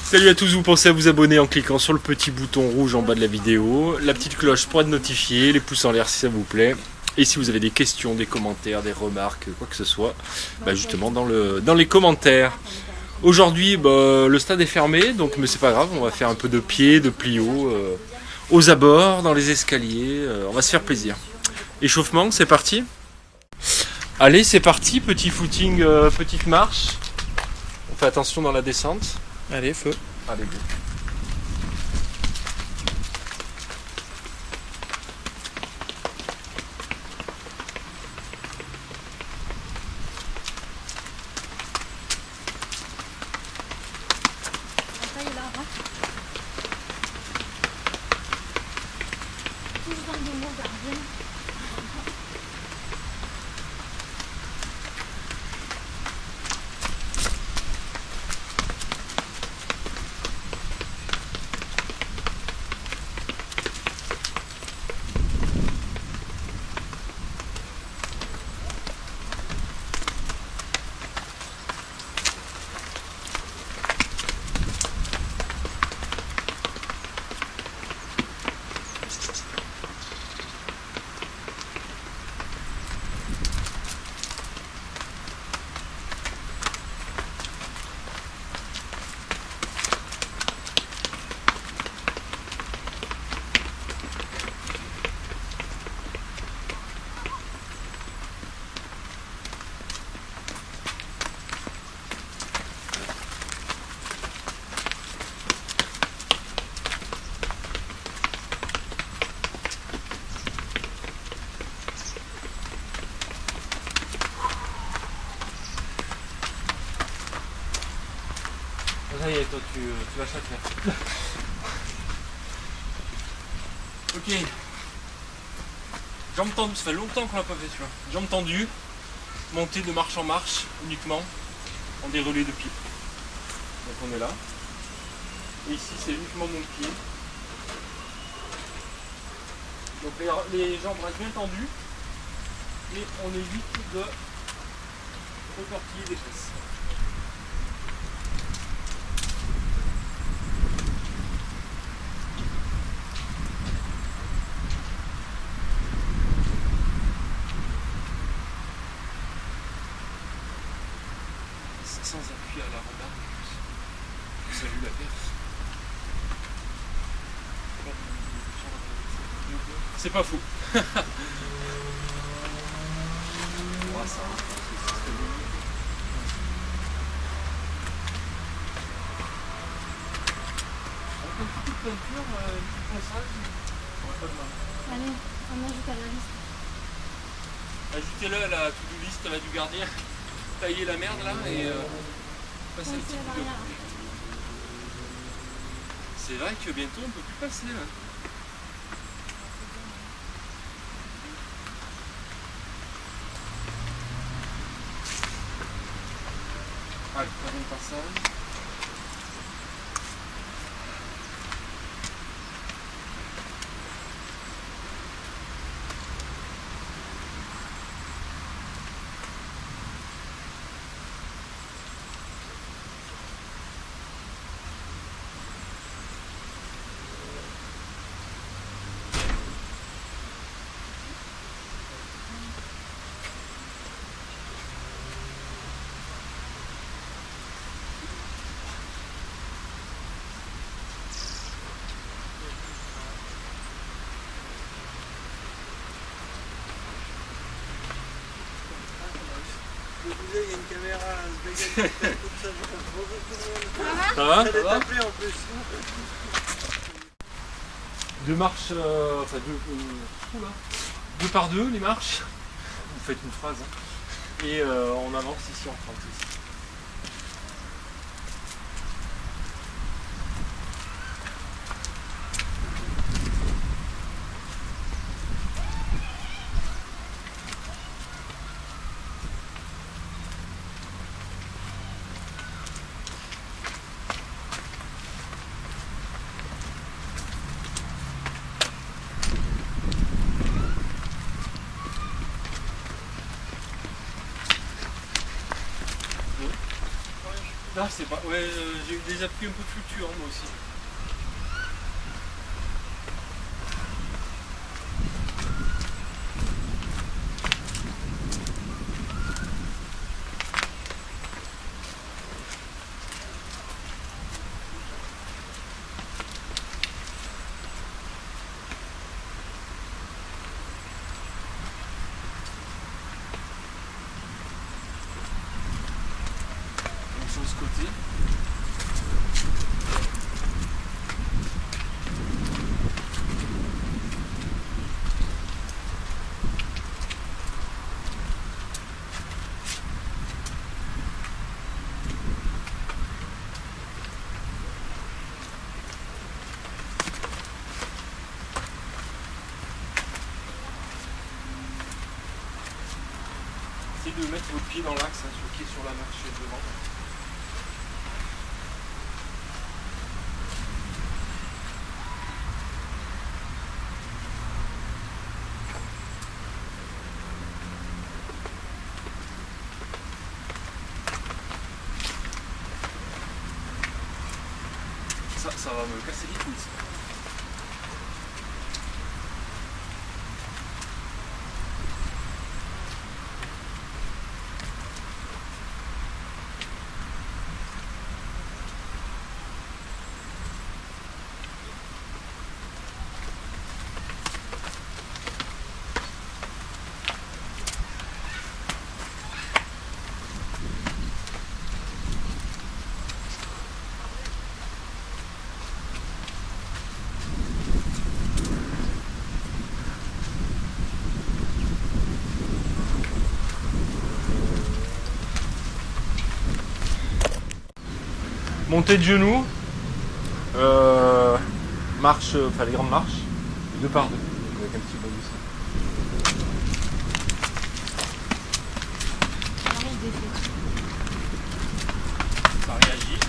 Salut à tous, vous pensez à vous abonner en cliquant sur le petit bouton rouge en bas de la vidéo, la petite cloche pour être notifié, les pouces en l'air si ça vous plaît. Et si vous avez des questions, des commentaires, des remarques, quoi que ce soit, justement dans les commentaires. Aujourd'hui, le stade est fermé, donc mais c'est pas grave, on va faire un peu de pied, de plio aux abords, dans les escaliers, on va se faire plaisir. Échauffement, c'est parti. Allez, c'est parti, petit footing, petite marche. On fait attention dans la descente. Allez, feu. Allez, go. Ça y est, toi tu vas châteler. Ok. Jambes tendues, ça fait longtemps qu'on l'a pas fait celui-là. Jambes tendues, montée de marche en marche uniquement en déroulé de pied. Donc on est là. Et ici c'est uniquement mon pied. Donc les jambes restent bien tendues. Et on évite de retortiller les fesses. Sans appui à la rambarde. Salut la perf. C'est pas fou. Une petite peinture, un petit ponçage, on va pas de mal. Allez, on ajoute à la liste. Ajoutez-le à la to-do list là, du gardien. Tailler la merde là et passer un petit coup de... C'est vrai que bientôt on peut plus passer là. Allez, troisième passage. Je disais, il y a une caméra comme ça, Ça va? elle est tapée en plus. Deux marches, enfin deux par deux les marches. Vous faites une phrase. Hein. Et on avance ici en 30 ici. Non, c'est pas. Ouais, j'ai eu des appuis un peu fluctuants moi aussi. Sur ce côté. Essayez de mettre votre pied dans l'axe, hein, qui est sur la marche devant. Ça va me casser les couilles. Montée de genoux, marche, enfin les grandes marches, 2 par 2, avec un petit bonus. Ça réagit.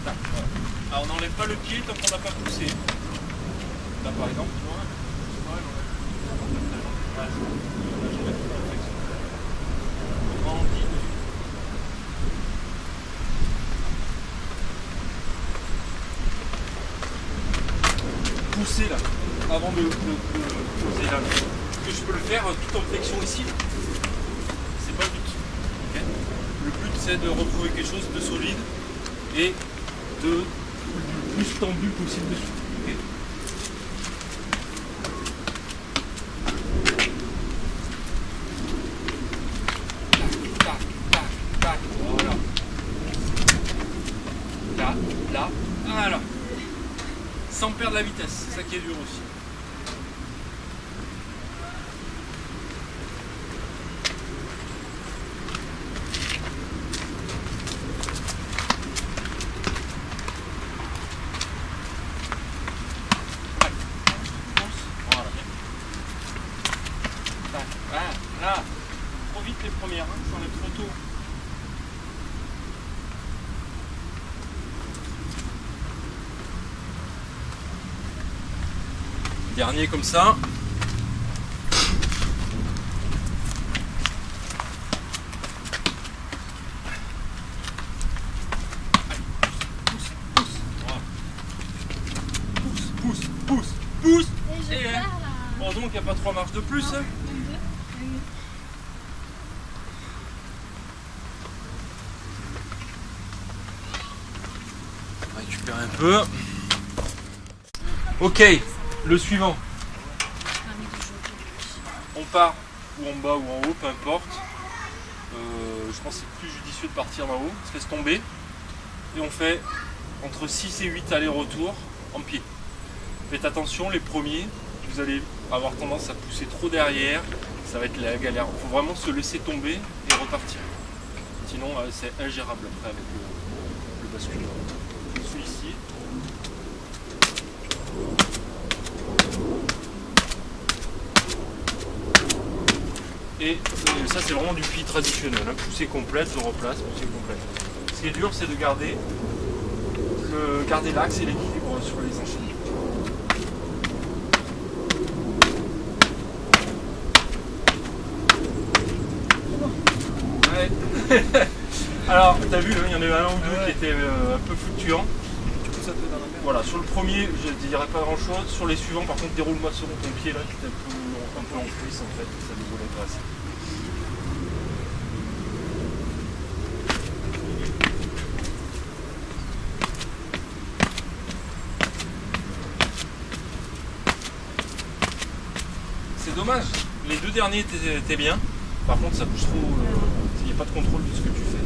Tac, voilà. Alors on n'enlève pas le pied tant qu'on n'a pas poussé. Là par exemple, tu vois, pousser là, avant de poser là. Parce que je peux le faire tout en flexion ici. C'est pas le but. Okay. Le but c'est de retrouver quelque chose de solide et de le plus tendu possible dessus. Okay. Tac, tac, tac, voilà. Là, voilà. Sans perdre la vitesse, c'est ça qui est dur aussi. Voilà. Là, trop vite les premières, hein, ça enlève trop tôt. Dernier comme ça. Pousse. Et heureusement qu'il n'y a pas 3 marches de plus. Hein. On récupère un peu. Ok, le suivant. On part ou en bas ou en haut, peu importe. Je pense que c'est plus judicieux de partir d'en haut. On se laisse tomber. Et on fait entre 6 et 8 allers-retours en pied. Faites attention, les premiers, vous allez avoir tendance à pousser trop derrière. Ça va être la galère. Il faut vraiment se laisser tomber et repartir. Sinon, c'est ingérable après avec le basculement. Je suis ici. Et ça c'est vraiment du pied traditionnel, hein. Poussée complète, je replace, poussée complète. Ce qui est dur c'est de garder l'axe et l'équilibre sur les enchaînements. Ouais. Alors, t'as vu, il y en a eu un ou deux qui étaient un peu fluctuants. Du coup, ça te dans la mer. Voilà, sur le premier, je ne dirais pas grand chose. Sur les suivants, par contre, déroule-moi sur ton pied là, qui est un peu en cuisse en fait, ça déroule intéressant. C'est dommage, les deux derniers étaient bien. Par contre, ça bouge trop, il n'y a pas de contrôle de ce que tu fais.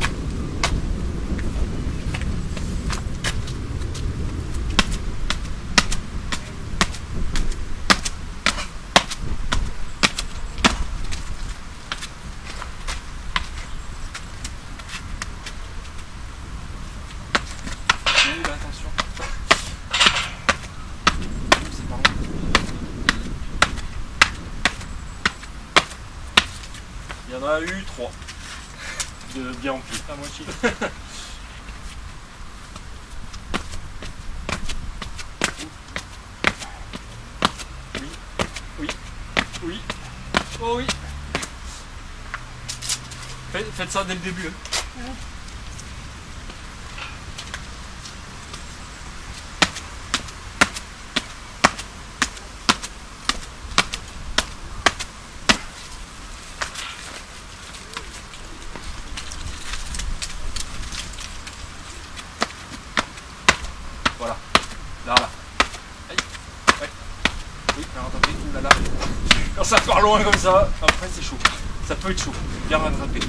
Oui, là, attention. C'est pas loin. Il y en a eu 3 de bien remplis. À moitié. Oui. Oh oui. Faites ça dès le début. Hein. Ouais. Voilà. Là. Aïe. Ouais. Oui, alors attendez, oulala. Quand ça part loin comme ça, après c'est chaud. Ça peut être chaud. Bien rattrapé.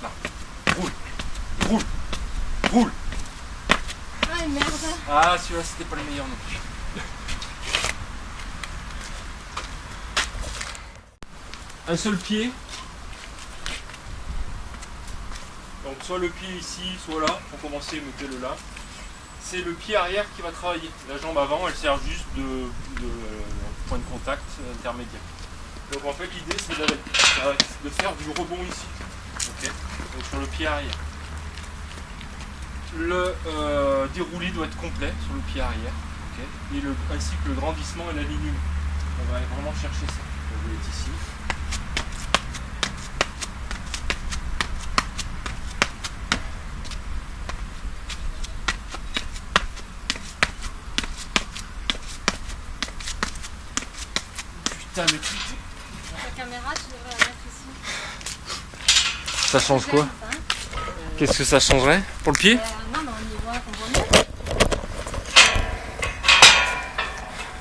Là. Roule. Ah merde. Ah, celui-là c'était pas le meilleur non plus. Un seul pied. Donc soit le pied ici, soit là. Pour commencer, mettez-le là. C'est le pied arrière qui va travailler. La jambe avant, elle sert juste de point de contact intermédiaire. Donc en fait, l'idée c'est de faire du rebond ici. Okay. Donc sur le pied arrière. Le déroulé doit être complet sur le pied arrière. Okay. Et ainsi que le grandissement et l'alignement. On va vraiment chercher ça. Donc, vous êtes ici. Putain, mais La caméra, tu devrais la mettre ici. ça change quoi? Hein. Qu'est-ce que ça changerait? Pour le pied? Non, mais on y voit qu'on voit mieux.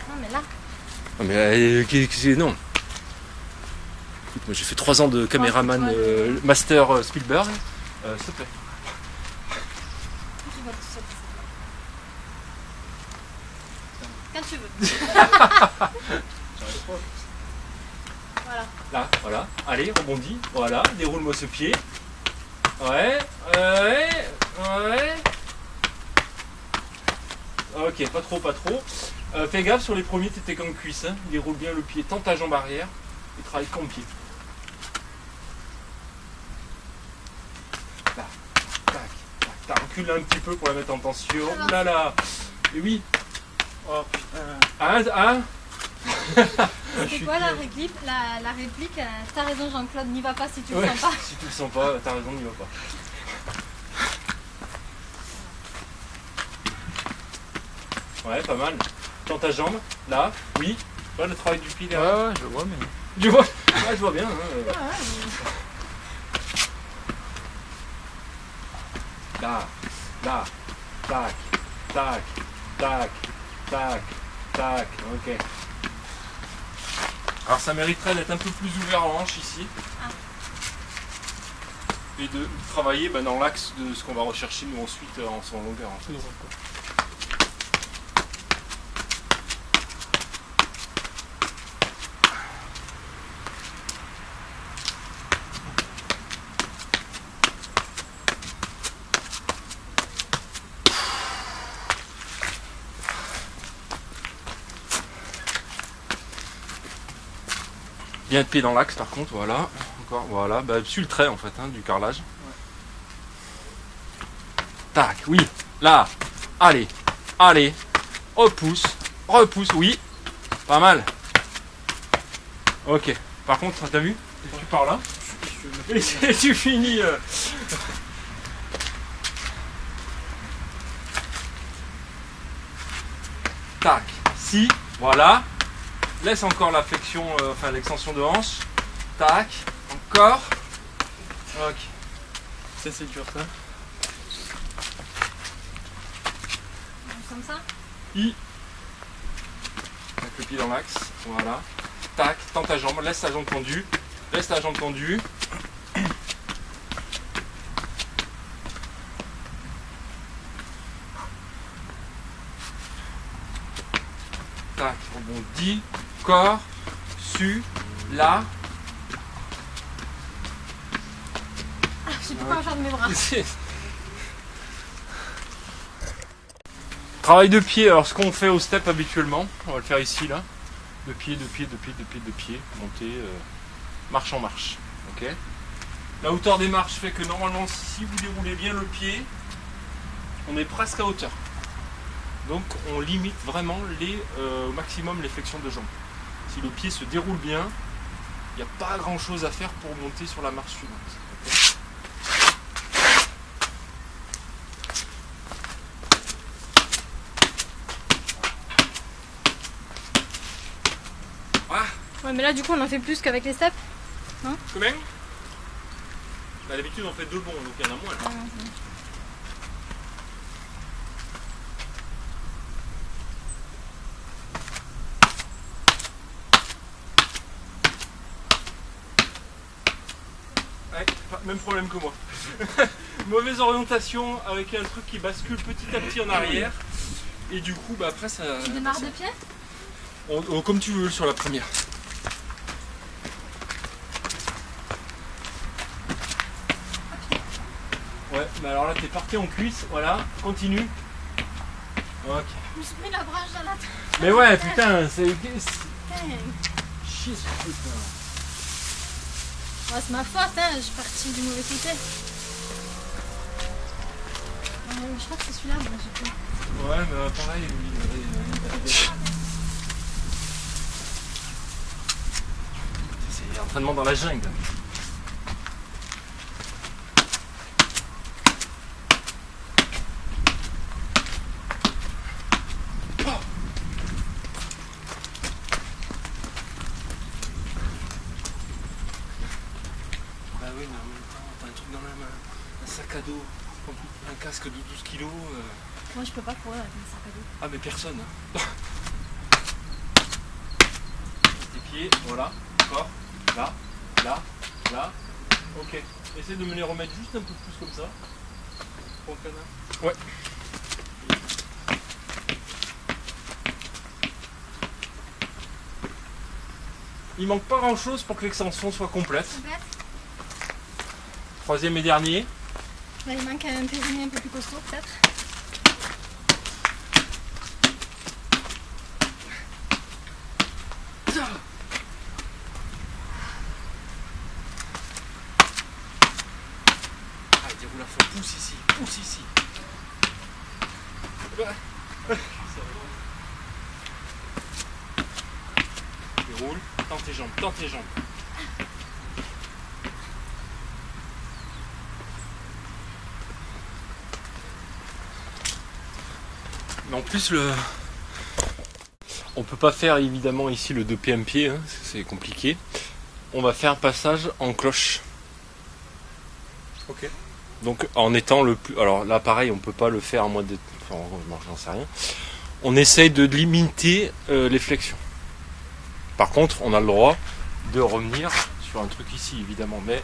Non, mais là. Non, mais non. Écoute, moi j'ai fait 3 ans de caméraman master Spielberg. S'il te plaît. Tu vois tout ça. Quand tu veux. Voilà. Là, voilà. Allez, rebondis. Voilà, déroule-moi ce pied. Ouais. Ok, pas trop. Fais gaffe, sur les premiers, t'étais comme cuisse. Hein. Déroule bien le pied, tends ta jambe arrière et travaille comme pied. Là, tac. Recule un petit peu pour la mettre en tension. Ouh là là. Et oui. Oh putain. C'est quoi la réplique? La réplique, t'as raison Jean-Claude, n'y va pas si tu le Ouais, sens pas. si tu le sens pas, t'as raison, n'y va pas. Ouais, pas mal. Tends ta jambe, là, oui. Ouais, le travail du pied derrière. Ouais, je vois, mais. Je vois, ouais, je vois bien. Hein. Là, tac, ok. Alors ça mériterait d'être un peu plus ouvert en hanche ici. Ah. Et de travailler dans l'axe de ce qu'on va rechercher nous ensuite en son longueur. En fait. Bien de pied dans l'axe par contre, voilà. Encore, voilà. Suis le trait en fait, du carrelage. Ouais. Tac, oui. Là. Allez. Repousse, oui. Pas mal. Ok. Par contre, t'as vu? Tu pars là. Et tu finis. Tac. Si. Voilà. Laisse encore la flexion, enfin l'extension de hanche. Tac. Encore. Ok. Ça c'est dur ça. Comme ça. I. Avec le pied dans l'axe. Voilà. Tac. Tends ta jambe. Laisse ta jambe tendue. Laisse ta jambe tendue. Tac. Rebondis. Corps. Su. Là. Ah, je sais plus comment faire de mes bras. Travail de pied, alors ce qu'on fait au step habituellement, on va le faire ici là. De pied, monter, marche en marche. Ok. La hauteur des marches fait que normalement si vous déroulez bien le pied, on est presque à hauteur. Donc on limite vraiment au maximum les flexions de jambes. Si le pied se déroule bien, il n'y a pas grand chose à faire pour monter sur la marche suivante. Okay. Ouais, mais là, du coup, on en fait plus qu'avec les steps. Combien? Bah, d'habitude, on fait 2 bonds, donc il y en a moins. Là. Ouais, même problème que moi. Mauvaise orientation avec un truc qui bascule petit à petit en arrière. Et du coup, bah, après, ça. Tu démarres de pied? Comme tu veux sur la première. Ouais, mais alors là t'es parti en cuisse, voilà, continue. Ok. Je me suis pris la branche dans la tête. Mais ouais, putain, c'est. Putain. Chier ce truc là. Ouais, c'est ma faute, hein, je suis partie du mauvais côté. Je crois que c'est celui-là, moi j'ai plus. Ouais, mais pareil, c'est entraînement dans la jungle. Bah oui, mais en même temps, t'as un truc dans la main, un sac à dos, un casque de 12 kilos. Moi je peux pas courir avec un sac à dos. Ah mais personne. Hein. Tes pieds, voilà, corps, là, là, là. Ok. Essaye de me les remettre juste un peu plus comme ça. Pour le canard. Ouais. Il manque pas grand chose pour que l'extension soit complète. Complète. Troisième et dernier. Là, il manque un périnée un peu plus costaud peut-être. Ah, déroule à fond, pousse ici, pousse ici. Déroule, tends tes jambes, tends tes jambes. Mais en plus on peut pas faire évidemment ici le 2 pieds un pied, hein, c'est compliqué. On va faire un passage en cloche. Ok. Donc en étant le plus. Alors là pareil on peut pas le faire à moins de. Enfin j'en sais rien. On essaye de limiter les flexions. Par contre on a le droit de revenir sur un truc ici évidemment, mais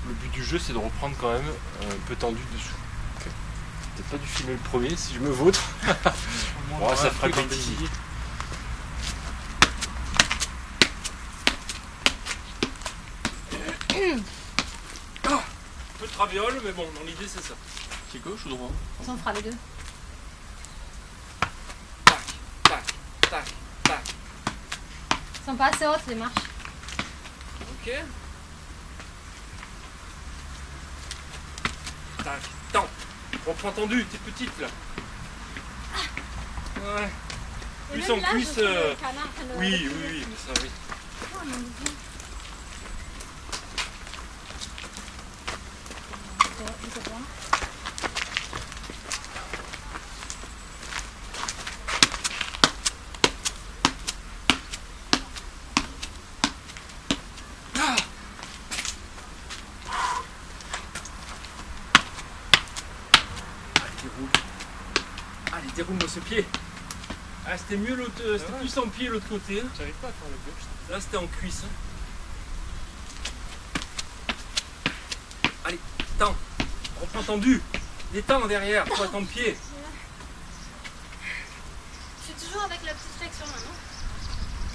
le but du jeu c'est de reprendre quand même un peu tendu dessous. Okay. Peut-être pas dû filmer le premier si je me vautre. Bon, ça fera petit. Un peu de traviole, mais bon, dans l'idée c'est ça. C'est gauche ou droit? Ça on fera les deux. Tac, tac, tac, tac. Elles sont pas assez hautes les marches. Ok. Tac, tends. Reprends tendu, t'es petite là. Ouais. Et Plus même en là, cuisse. je trouve le canard, enfin, le- Oui, mais ça oui. Oh mon Dieu. déroule-moi ce pied. Ah, c'était mieux l'autre, c'était plus en pied l'autre côté. J'arrive pas à faire le gauche. Là, c'était en cuisse. Allez, tends. Reprends tendu. Détends derrière, toi ton pied. Je suis toujours avec la petite flexion là, non?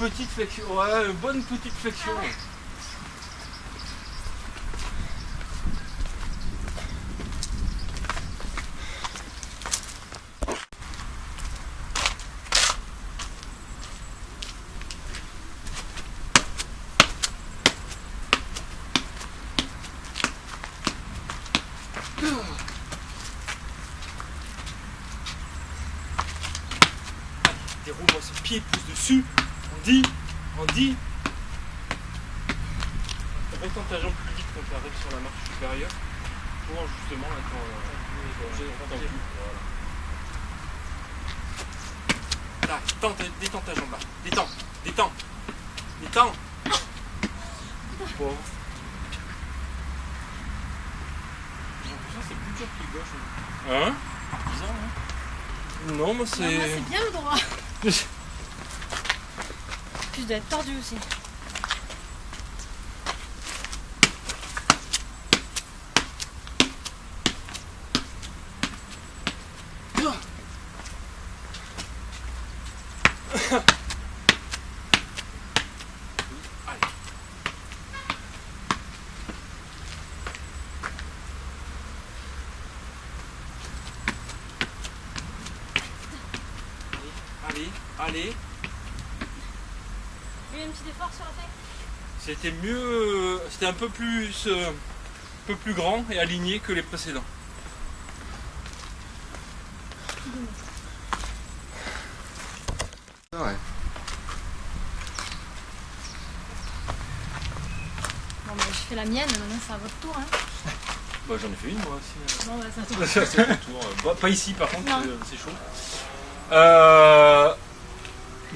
Petite flexion, ouais, bonne petite flexion. Ah ouais. Déroule-moi ce pied, pousse dessus. On dit. Retends ta jambe plus vite quand tu arrives sur la marche supérieure. Pour justement être en plus. Voilà. Là, détends ta jambe là. Détends. Bon. J'ai l'impression que c'est plus dur que le gauche. Hein? Bizarre, hein? Non, moi Moi, c'est. c'est bien le droit. Puis je dois être tordu aussi. Allez. Il y a eu un petit effort sur la feuille. C'était mieux, c'était un peu plus grand et aligné que les précédents. Ouais. Bon, bah, je fais la mienne, maintenant c'est à votre tour. Hein. Bah, j'en ai fait une moi aussi. Bon, bah, c'est à toi. C'est mon tour. Bah, pas ici par contre, Non. c'est chaud.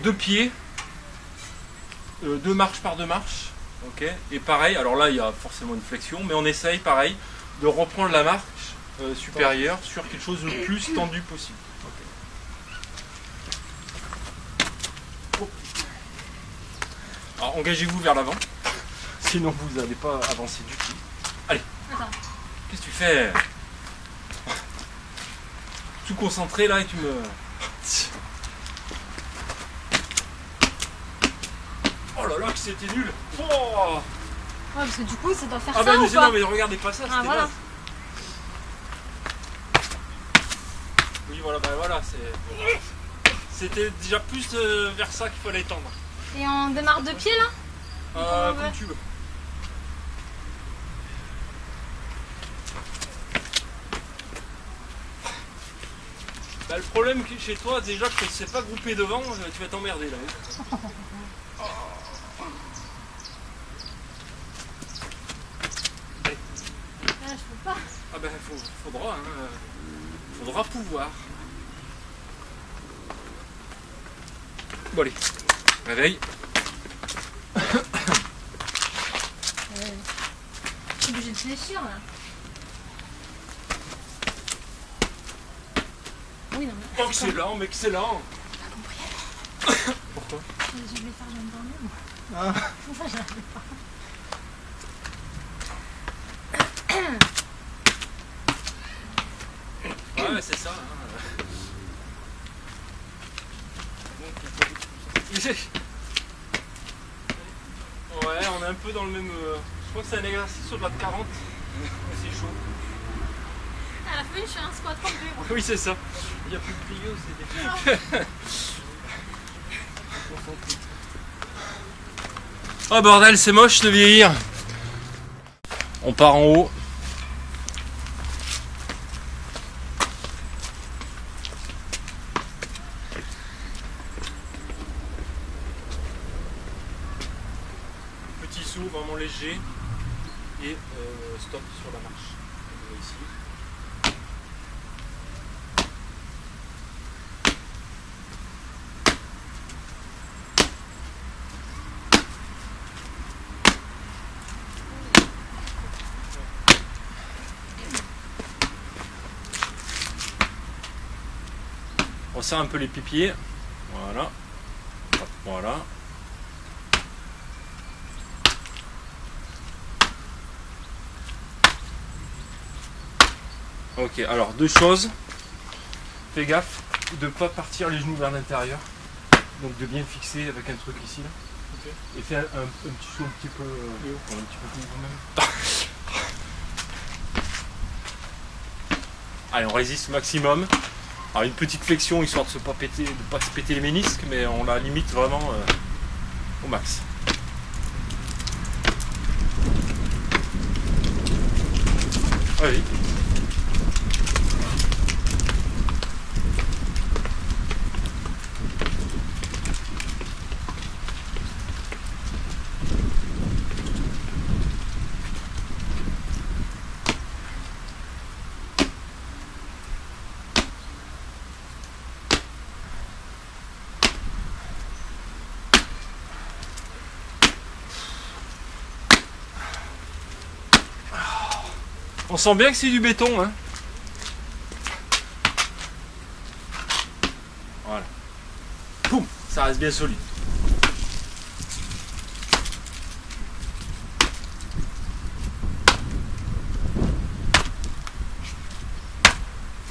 2 pieds, 2 marches par 2 marches. Ok. Et pareil, alors là il y a forcément une flexion, mais on essaye pareil de reprendre la marche supérieure sur quelque chose de plus tendu possible. Ok. Alors engagez-vous vers l'avant, sinon vous n'allez pas avancer du tout. Allez, Attends. qu'est-ce que tu fais? Tout concentré là et tu me... Oh là là que c'était nul. Oh, Ouais, parce que du coup, ça doit faire ah ça bah ou pas? non mais regardez pas ça, c'était voilà. naze. Oui voilà, bah voilà, c'était déjà plus vers ça qu'il fallait tendre. Et on démarre de pied là? Comme Ouais. tu veux. Bah, le problème chez toi, déjà que tu ne sais pas grouper devant, tu vas t'emmerder là. Ah, je peux pas. Ah ben faudra pouvoir. Bon allez, réveille. Je suis obligée de fléchir là. Oui, non, mais. Oh excellent, mais excellent. T'as compris? Pourquoi? Je vais faire jamais dans le même. Ah. Ça, j'arrive pas. Ouais c'est ça. Ouais, on est un peu dans le même... je crois que c'est un exercice au-delà de 40. C'est chaud. À la fin, je suis un squat complet. moi. Oui, c'est ça. Il n'y a plus de plio, c'est des... Oh bordel, c'est moche de vieillir. On part en haut. Petit saut vraiment léger et stop sur la marche. Ici. serre un peu les pipiers. Voilà. Hop, voilà. Ok, alors deux choses. Fais gaffe de ne pas partir les genoux vers l'intérieur. Donc de bien fixer avec un truc ici là. Ok. Et fais un petit saut un petit peu plus vous-même. Allez, on résiste au maximum. Alors une petite flexion histoire de ne pas se péter les ménisques, mais on la limite vraiment au max. Allez. On sent bien que c'est du béton, hein. Voilà. Poum, ça reste bien solide.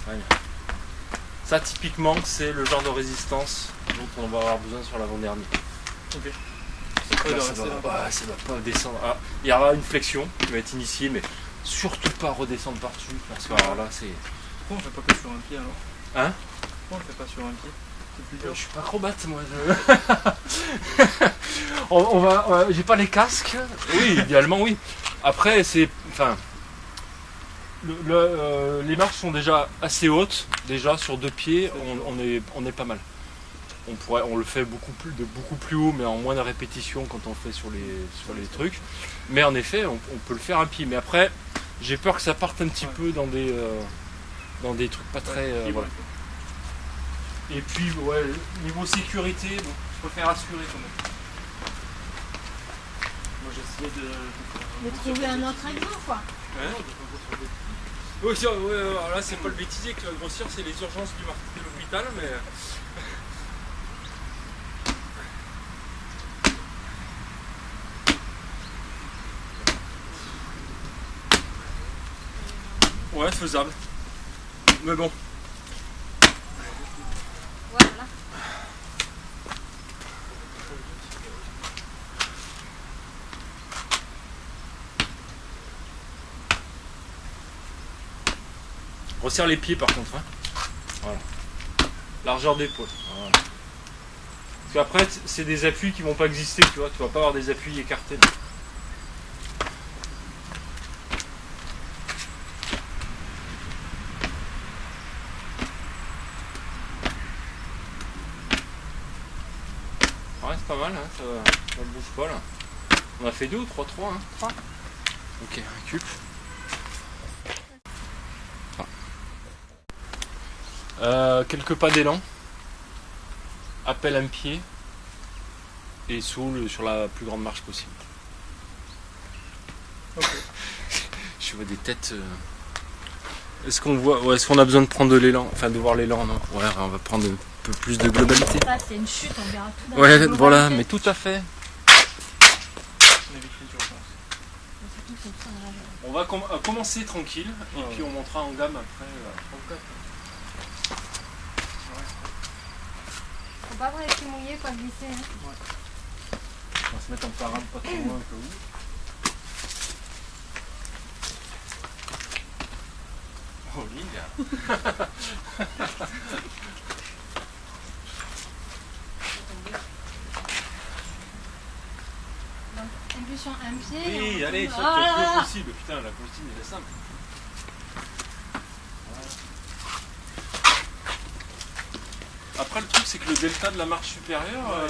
Voilà. Ça, typiquement, c'est le genre de résistance dont on va avoir besoin sur l'avant-dernier. Ok. Là, ça va pas descendre. Ah, il y aura une flexion qui va être initiée, mais surtout pas redescendre par-dessus, parce que alors là, c'est... Pourquoi on fait pas que sur un pied alors? Hein? Pourquoi on le fait pas sur un pied? C'est plus dur. Je suis pas acrobate, moi. J'ai pas les casques. Oui, idéalement, oui. Après, c'est... Enfin... les marches sont déjà assez hautes. Déjà, sur deux pieds, on est pas mal. On le fait beaucoup plus haut, mais en moins de répétitions quand on fait sur les trucs. Mais en effet, on peut le faire un pied. Mais après, j'ai peur que ça parte un petit peu dans des trucs pas très... voilà. Et puis, ouais, niveau sécurité, bon, je préfère assurer quand même. Moi j'essayais de trouver un autre exemple, quoi. Oui, alors là, c'est pas le bêtisier que la grossière, c'est les urgences de l'hôpital, mais... Ouais, faisable. Mais bon. Voilà. Resserre les pieds par contre. Hein. Voilà. Largeur d'épaule. Voilà. Parce qu'après, c'est des appuis qui vont pas exister, tu vois. Tu vas pas avoir des appuis écartés. Là. Ouais, c'est pas mal, hein. Ça ne bouge pas là. On a fait 2 ou 3-3, hein. 3. Ok, récup. Quelques pas d'élan. Appel un pied. Et soule sur la plus grande marche possible. Ok. Je vois des têtes. Est-ce qu'on voit, ouais, est-ce qu'on a besoin de prendre de l'élan, enfin de voir l'élan, non? Ouais, on va prendre un peu plus de globalité. Ça, c'est une chute, on verra tout dans Ouais, la voilà, globalité. mais tout à fait. On évite les urgences. Surtout, c'est ça, là, On va commencer tranquille, et Ouais, puis on montera en gamme après. Faut pas avoir les pieds mouillés, pas glisser. Hein. On va se mettre en parade pas trop loin au cas où. Oh, Linda. Donc, impulsion un pied. Oui, et on allez, tourne. saute Ah le là plus là. possible. Putain, la consigne, elle est simple. Voilà. Après, le truc, c'est que le delta de la marche supérieure...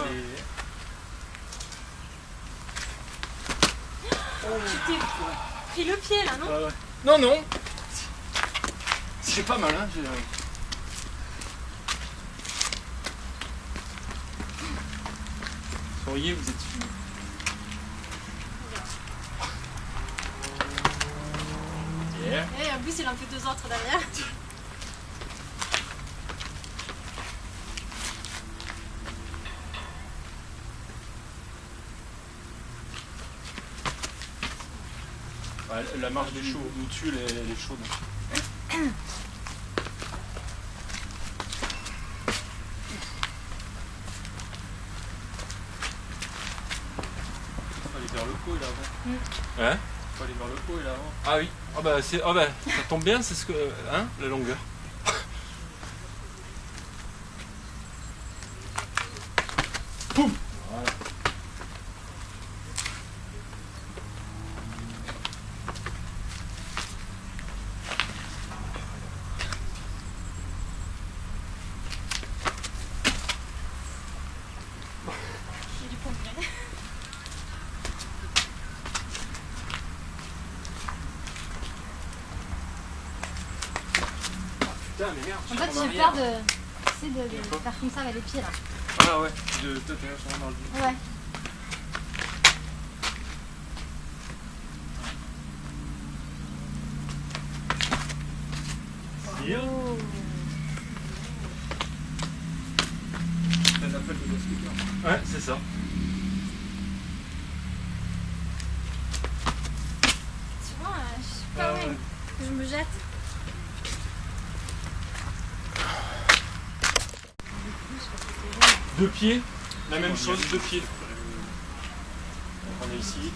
Tu t'es pris le pied là, non? Non, non. C'est pas mal, hein. Souriez, vous êtes fini. Yeah. Et en plus, il en fait 2 autres derrière. La marge des chauds au-dessus, elle est chaude. Faut aller vers le haut là avant. Hein? Faut aller vers le haut et là avant. Ah oui. Ah bah, ça tombe bien, c'est ce que. Hein? La longueur. Poum! Voilà. J'ai du progrès. Putain, mais merde. En fait, j'ai peur de faire comme ça avec les pieds là. Ah ouais, de t'atterrir sur dans le vide. Ouais. Oh. C'est un appel de nos speakers. Ouais, c'est ça. Tu vois, je suis pas loin. Je me jette. Deux pieds, la même chose, deux pieds. Donc on est ici.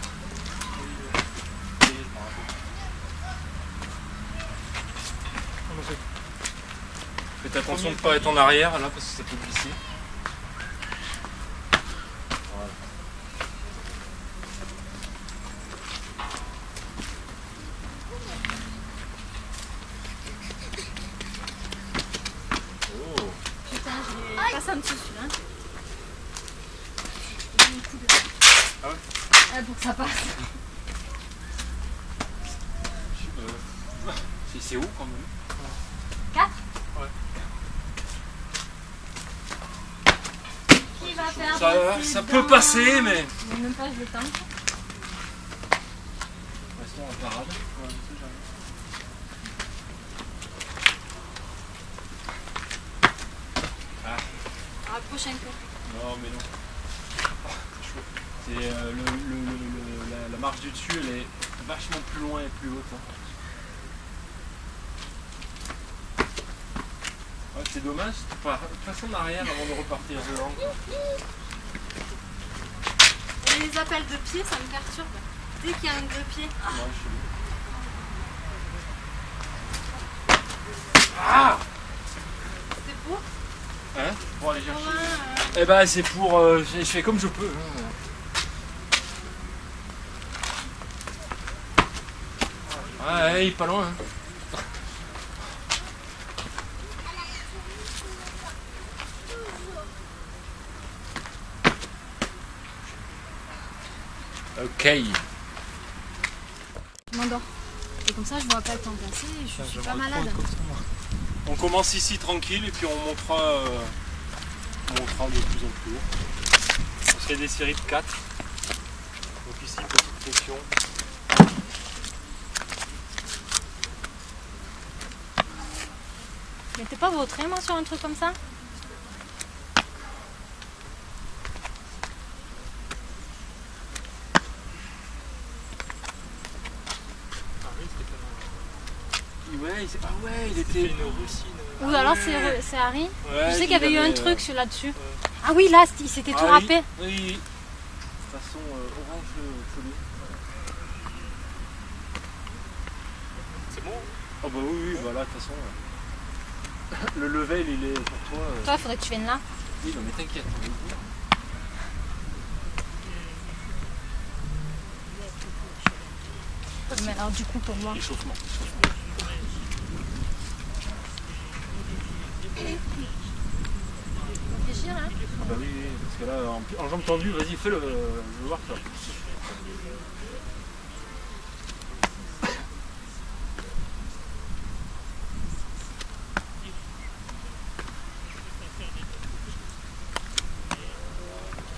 Faites attention de ne pas être en arrière là parce que ça peut glisser. Voilà. Oh. Putain, je l'ai passé un petit celui-là. J'ai mis un coup de... Ah ouais? Ouais, pour que ça passe. C'est haut quand même. 4. Ouais. Qui va faire Ça peut passer, mais. Même pas, je le tente. Restons en parade. Ouais, Ah, prochain coup. non, mais non. C'est chaud. C'est la marche du dessus, elle est vachement plus loin et plus haute. Hein. Ouais, c'est dommage, passe en arrière avant de repartir devant. Les appels de pied, ça me perturbe. Dès qu'il y a un deux pieds. Moi, je suis... Ah! C'est pour Hein? Pour aller chercher. ouais, Eh ben, c'est pour. Je fais comme je peux. Ouais, il est pas loin. Hein. Ok. Je m'endors. Et comme ça, je vois pas le temps passer et je suis pas malade. On commence ici tranquille et puis on montera de plus en plus haut. On fait des séries de 4. Donc ici, petite pression. Mais t'es pas vautré, moi, sur un truc comme ça? Ouais, il était une roussine. Ou alors c'est Harry. Ouais, Je sais qu'il y avait eu un truc là-dessus. Ouais. Ah oui, là, il s'était tout râpé. Oui. De toute façon, orange folie. C'est bon? Oh bah oui, voilà, de toute façon. Le level, il est pour toi. Toi, il faudrait que tu viennes là. Oui, non, mais t'inquiète. Mais alors, du coup, pour moi. Échauffement. Réfléchir là. Ah bah oui, parce que là, en jambe tendue, vas-y, fais-le. Je veux voir ça.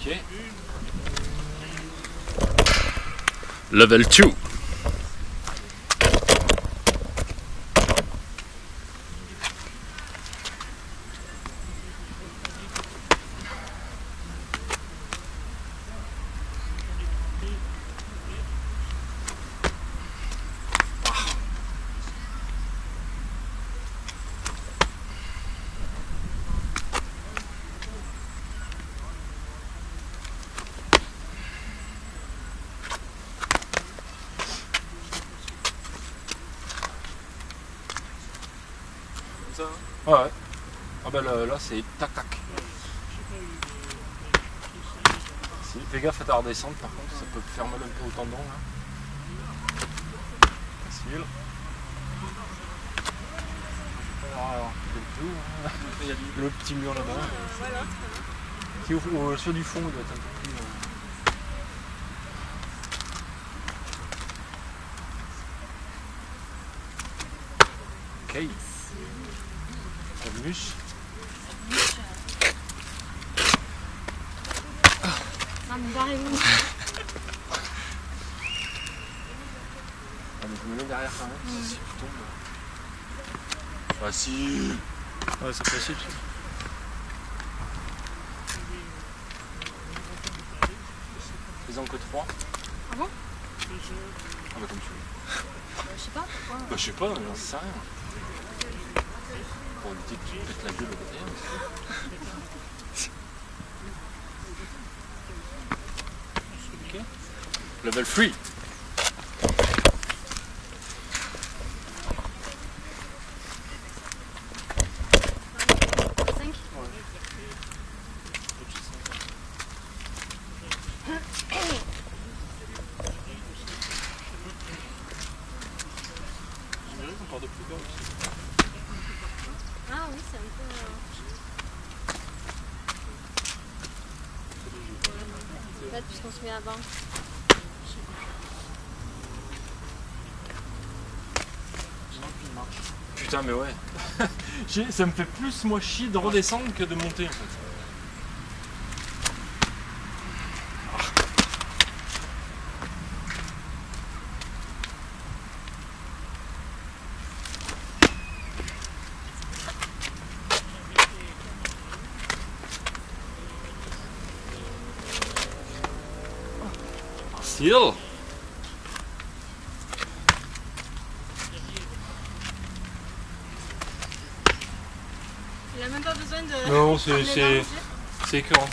Ok. Level 2. Ouais. Ah bah là c'est tac tac. Fais gaffe à ta redescente par contre, ça peut faire mal un peu au tendon là. Facile. Alors, le petit mur là-bas. Voilà. Qui sur du fond il doit être un peu plus. Ok. Ça bûche. Non mais barrez-vous. Ah, mais je me mets derrière quand même, si tu tombes. Facile. Ouais, c'est facile. Fais-en que 3. Ah bon? Ah bah comme tu veux. Je sais pas pourquoi. Bah je sais pas, j'en sais rien. Pour éviter que tu te pètes la gueule au côté. Ok. Level 3. 5. J'imagine qu'on part de plus bas aussi. Ah oui, c'est un peu... Peut-être puisqu'on se met avant. Putain mais ouais. Ça me fait plus moi chier de redescendre que de monter en fait. Facile. Il a même pas besoin de... Non, ramener la bougie. c'est écœurant.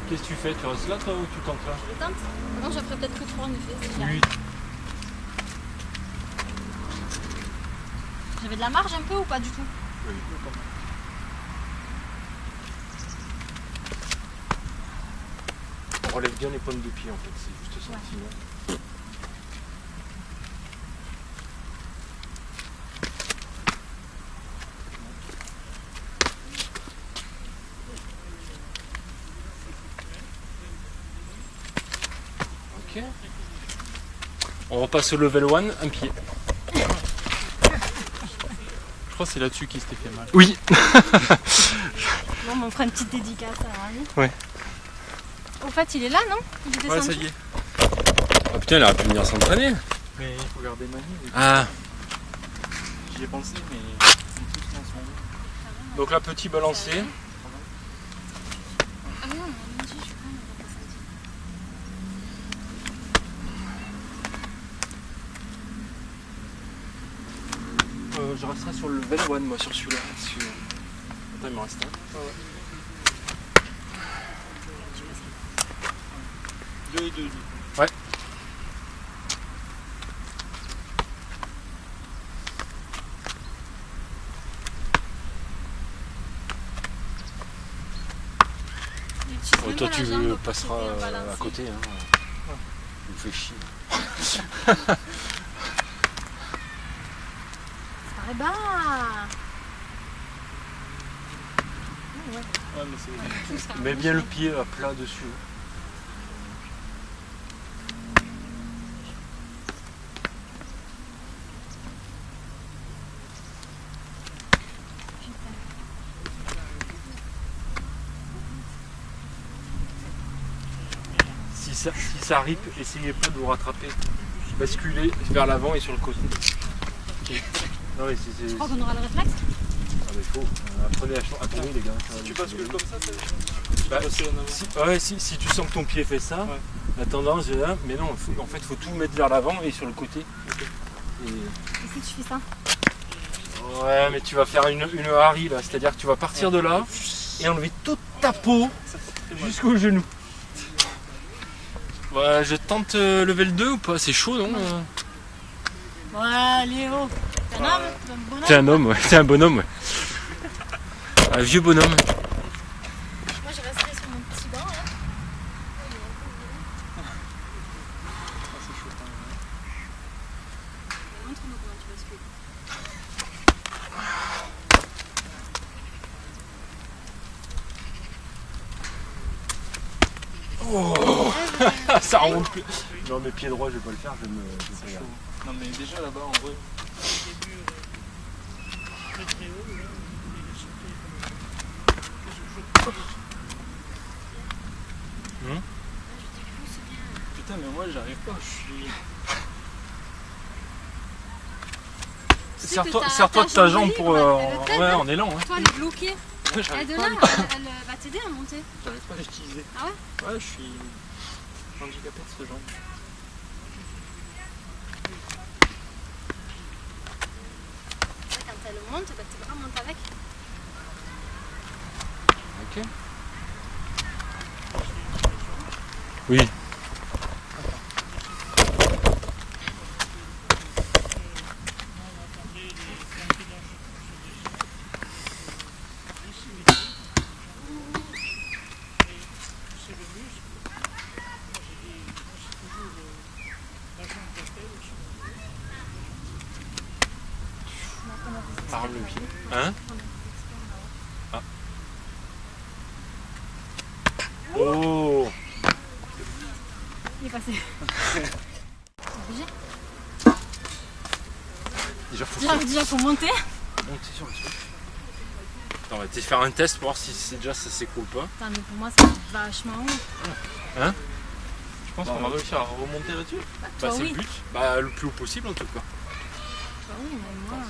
Qu'est-ce que tu fais? Tu restes là toi ou tu tentes là? Je tente. Par contre, je ferai peut-être que 3 en effet. Si j'y Oui. arrive. J'avais de la marge un peu ou pas du tout? Oui. On relève bien les pommes de pied en fait, c'est juste ça. Ouais. Sinon. Ok. On repasse au level 1, un pied. Je crois que c'est là-dessus qu'il s'était fait mal. Oui. Bon, on fera une petite dédicace à Rami. Ouais. Au fait, il est là, non? Il est Ouais, descendu. ça y est. Oh putain, il aurait pu venir s'entraîner. Mais il faut garder Mani. Ah. J'y ai pensé, mais c'est tout ce qu'on se rend. Donc là, petit balancé. Ah non, mon Dieu, je suis pas descendu. Je resterai sur le level 1 moi sur celui-là. Attends, il me reste un. Deux. Ouais. Même Toi pas tu la jambe pour passeras pouvoir à balancer. côté. Hein. Il me fait chier. Ça paraît bas. Ouais. Ouais, mais c'est. Mets bien le pied à plat dessus. Si ça rip, essayez pas de vous rattraper. Basculez vers l'avant et sur le côté. Non, mais Je crois qu'on aura le réflexe. Ah mais faut. Apprenez à tomber les gars. Si tu bascules comme ça, Bah, passer en avant. si tu sens que ton pied fait ça, Ouais. la tendance est là, mais non, en fait il faut tout mettre vers l'avant et sur le côté. Et... Et si tu fais ça? Ouais, mais tu vas faire une Harry là, c'est-à-dire que tu vas partir de là et enlever toute ta peau Ça fait très mal. jusqu'au genou. Ouais, je tente level 2 ou pas? C'est chaud, non? Ouais, Léo. T'es un homme, un bonhomme. T'es un homme, ouais. T'es un bonhomme, ouais. Un vieux bonhomme. Moi, je resterai sur mon petit banc, là. Ah, c'est chaud quand même. Montre-nous comment tu bascules. Ça remonte plus. Non, mes pieds droits, je vais pas le faire, je vais me. C'est chaud. Non mais déjà là-bas en vrai. Putain mais moi j'arrive pas, je suis. Serre-toi de ta jambe pour. Ouais, en élan. Hein. Toi, elle est bloquée. J'arrive Elle de pas, là, elle va t'aider à monter. j'arrive pas à l'utiliser. Ah ouais? Ouais, je suis handicapé de ce genre. Ouais, quand elle monte, bah, tes bras montent avec. Ok. Oui. Parle le pied. Hein? Ah. Oh! Il est passé. Obligé. Déjà, Déjà, faut monter. monter sur le truc. Attends, on va essayer de faire un test pour voir si déjà ça s'écroule pas. Putain, mais pour moi, c'est vachement haut. Hein? Je pense qu'on va réussir à remonter là-dessus. Bah, Bah, toi, c'est oui. le but. Bah, le plus haut possible en tout cas. Toi, oui, mais moi.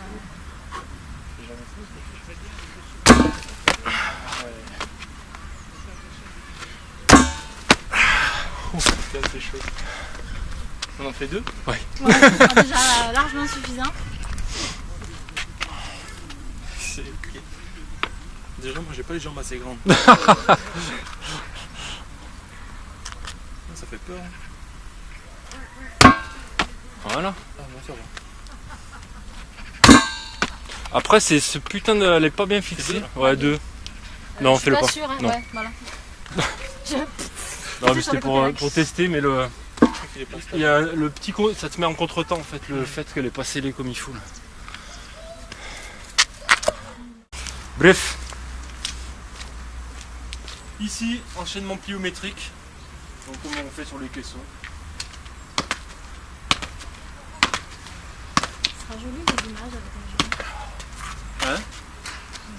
J'ai jamais fait. Oh putain c'est chaud. On en fait deux? Ouais, c'est déjà largement suffisant. C'est ok. Déjà moi j'ai pas les jambes assez grandes. Ça fait peur. Hein. Voilà. Ah bon ça va. Après, c'est ce putain de. Elle est pas bien fixée. Ouais, deux. Non, Je suis fais-le pas. sûre, hein. Non. Ouais, voilà. Non, mais sur c'était le pour côté. tester, mais le. Il est pas Il y a le petit. Ça te met en contre-temps en fait, le fait qu'elle est pas scellée comme il faut. Là. Bref. Ici, enchaînement pliométrique. Donc, comment on fait sur les caissons. Ce sera joli les images avec un joli. Hein?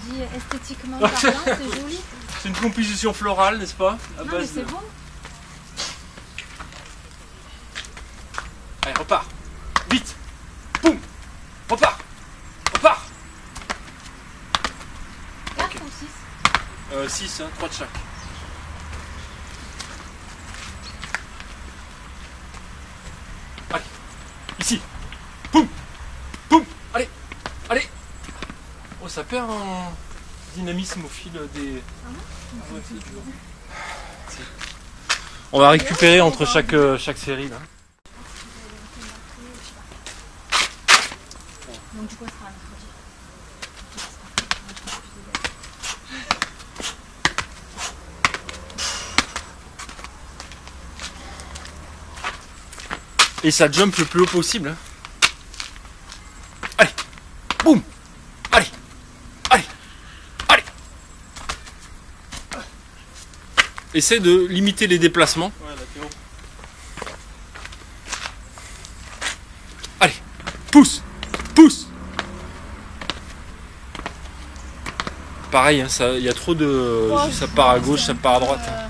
Je dis esthétiquement parlant, c'est joli. C'est une composition florale, n'est-ce pas? À Non, mais base c'est de- beau. Allez, repars. Vite. Boum. Repars. Repars. 4 ou 6? 6, hein, 3 de chaque. Allez. Ici. Boum. Boum. Allez. Allez. Oh, ça perd en dynamisme au fil des... Ah ouais, c'est dur. On va récupérer entre chaque série là. Donc du coup, ça sera mercredi. Et ça jump le plus haut possible. Hein. Allez. Boum. Allez. Allez. Allez. Essaie de limiter les déplacements. Ouais là t'es haut. Allez. Pousse. Pousse. Pareil, hein, il y a trop de... ça part à gauche, ça part à droite. Hein.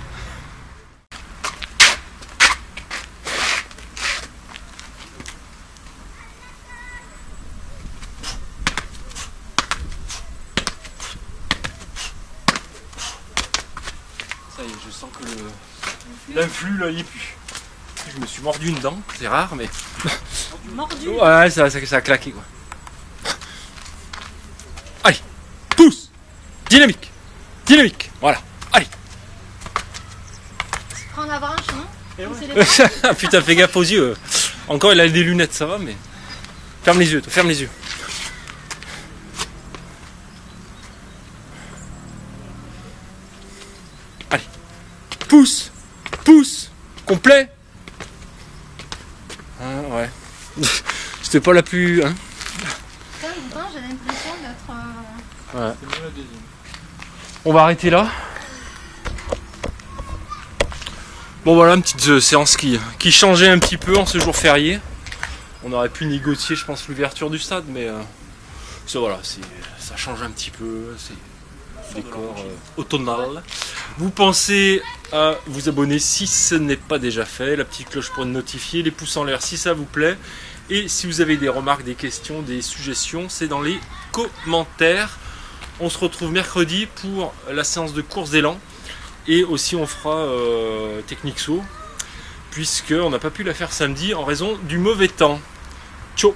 Ça y est, je sens que l'influx là il est plus. Je me suis mordu une dent, c'est rare mais. Mordu. Ouais, ça a claqué quoi. Allez, pousse. Dynamique. Dynamique. Voilà. Allez. Prends la branche, non? Et ouais. C'est les Ah putain, fais gaffe aux yeux. Encore, il a des lunettes, ça va, mais... Ferme les yeux, toi, ferme les yeux. Allez. Pousse. Pousse. Complet. Ah, ouais. C'était pas la plus... Hein. Putain, pourtant, j'ai l'impression d'être... Ouais. C'est mieux la deuxième. On va arrêter là. Bon voilà, une petite séance qui changeait un petit peu en ce jour férié. On aurait pu négocier, je pense, l'ouverture du stade, mais ça voilà, ça change un petit peu, c'est décor automnal. Vous pensez à vous abonner si ce n'est pas déjà fait, la petite cloche pour notifier, les pouces en l'air si ça vous plaît. Et si vous avez des remarques, des questions, des suggestions, c'est dans les commentaires. On se retrouve mercredi pour la séance de course d'élan. Et aussi on fera Technique Saut, puisqu'on n'a pas pu la faire samedi en raison du mauvais temps. Ciao!